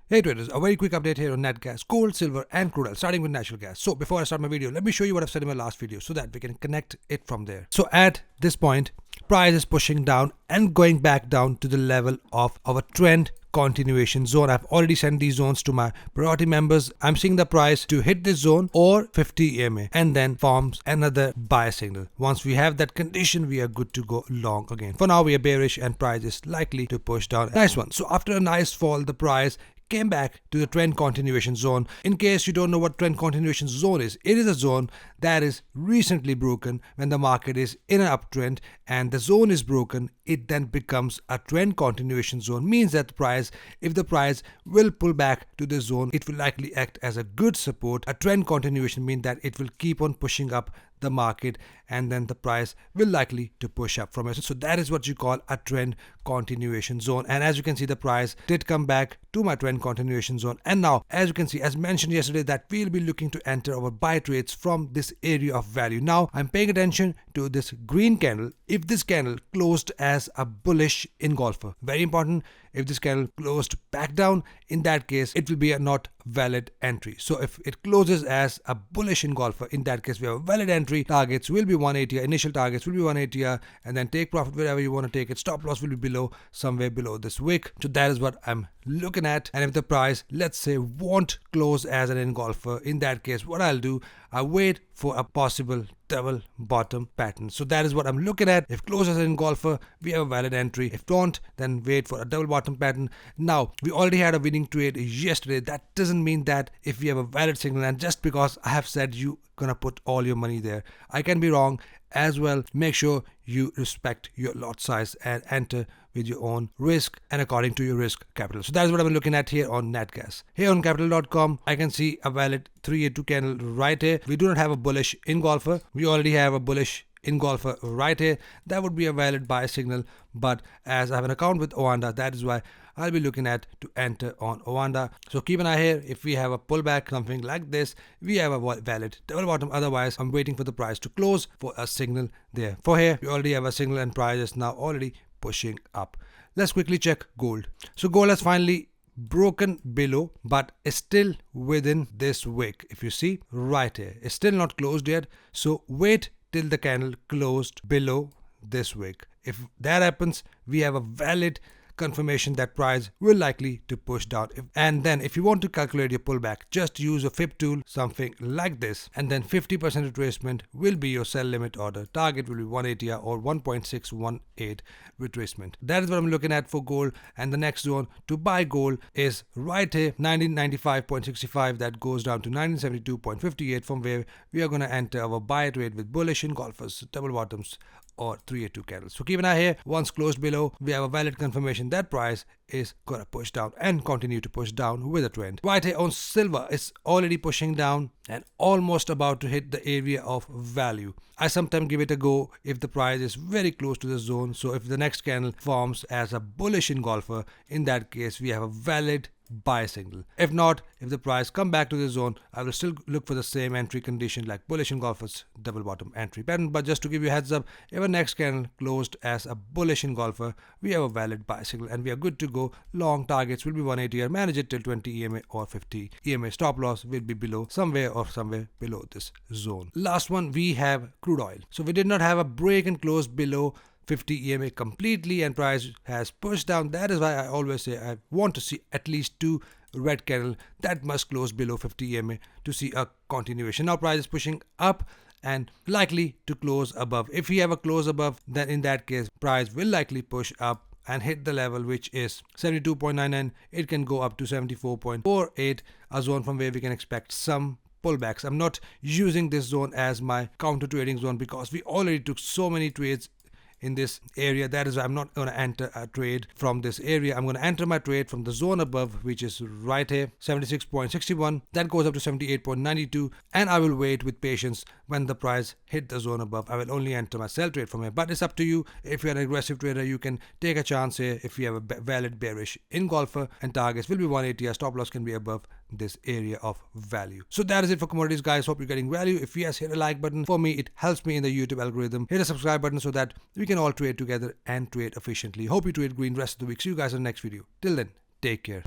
Hey traders, a very quick update here on nat gas, gold, silver and crude oil, starting with natural gas. So before I start my video, let me show you what I've said in my last video so that we can connect it from there. So at this point, price is pushing down and going back down to the level of our trend continuation zone. I've already sent these zones to my priority members. I'm seeing the price to hit this zone or 50 EMA and then forms another buy signal. Once we have that condition, we are good to go long again. For now, we are bearish and price is likely to push down. Nice one. So after a nice fall, the price came back to the trend continuation zone. In case you don't know what trend continuation zone is, it is a zone that is recently broken when the market is in an uptrend and the zone is broken. It then becomes a trend continuation zone, means that the price, if the price will pull back to the zone, it will likely act as a good support. A trend continuation means that it will keep on pushing up the market and then the price will likely to push up from it. So that is what you call a trend continuation zone. And as you can see, the price did come back to my trend continuation zone. And now, as you can see, as mentioned yesterday, that we'll be looking to enter our buy trades from this area of value. Now, I'm paying attention to this green candle. If this candle closed as a bullish engulfer, very important, if this candle closed back down, in that case, it will be a not valid entry. So if it closes as a bullish engulfer, in that case, we have a valid entry. Targets will be 180, initial targets will be 180, and then take profit wherever you want to take it. Stop loss will be below, somewhere below this wick. So that is what I'm looking at. And if the price, let's say, won't close as an engulfer, in that case, what I'll do, I wait for a possible double bottom pattern. So that is what I'm looking at. If closes as an engulfer, we have a valid entry. If don't, then wait for a double bottom pattern. Now, we already had a winning trade yesterday. That doesn't mean that if we have a valid signal, and just because I have said you gonna put all your money there, I can be wrong as well. Make sure you respect your lot size and enter with your own risk and according to your risk capital. So that is what I'm looking at here on NatGas. Here on capital.com, I can see a valid 382 candle right here. We do not have a bullish engulfer. We already have a bullish engulfer right here. That would be a valid buy signal, but as I have an account with Oanda, that is why I'll be looking at to enter on Oanda. So keep an eye here. If we have a pullback, something like this, we have a valid double bottom. Otherwise, I'm waiting for the price to close for a signal there. For here, we already have a signal and price is now already pushing up. Let's quickly check gold. So gold has finally broken below, but is still within this wick. If you see right here, it's still not closed yet. So wait till the candle closed below this wick. If that happens, we have a valid confirmation that price will likely to push down. And then if you want to calculate your pullback, just use a fib tool, something like this, and then 50% retracement will be your sell limit order. Target will be 180 or 1.618 retracement. That is what I'm looking at for gold. And the next zone to buy gold is right here, 1995.65. that goes down to 1972.58, from where we are going to enter our buy trade with bullish engulfers, double bottoms or 382 candles. So keep an eye here. Once closed below, we have a valid confirmation that price is gonna push down and continue to push down with a trend. Right here on silver is already pushing down and almost about to hit the area of value. I sometimes give it a go if the price is very close to the zone. So if the next candle forms as a bullish engulfer, in that case we have a valid buy signal. If not, if the price come back to the zone, I will still look for the same entry condition like bullish engulfers, double bottom entry pattern. But just to give you a heads up, if our next candle closed as a bullish engulfer, we have a valid buy signal and we are good to go. Long targets will be 180 or manage it till 20 EMA or 50 EMA. Stop loss will be below, somewhere below this zone. Last one, we have crude oil. So we did not have a break and close below 50 EMA completely and price has pushed down. That is why I always say I want to see at least two red candle that must close below 50 EMA to see a continuation. Now price is pushing up and likely to close above. If we have a close above, then in that case price will likely push up and hit the level which is 72.99. It can go up to 74.48, a zone from where we can expect some pullbacks. I'm not using this zone as my counter trading zone because we already took so many trades in this area. That is why I'm not going to enter a trade from this area. I'm going to enter my trade from the zone above, which is right here, 76.61. That goes up to 78.92, and I will wait with patience. When the price hit the zone above, I will only enter my sell trade from here. But it's up to you. If you're an aggressive trader, you can take a chance here. If you have a valid bearish engulfer, and targets will be 180, stop loss can be above this area of value. So that is it for commodities, guys. Hope you're getting value. If yes, hit a like button. For me, it helps me in the YouTube algorithm. Hit a subscribe button so that we can all trade together and trade efficiently. Hope you trade green rest of the week. See you guys in the next video. Till then, take care.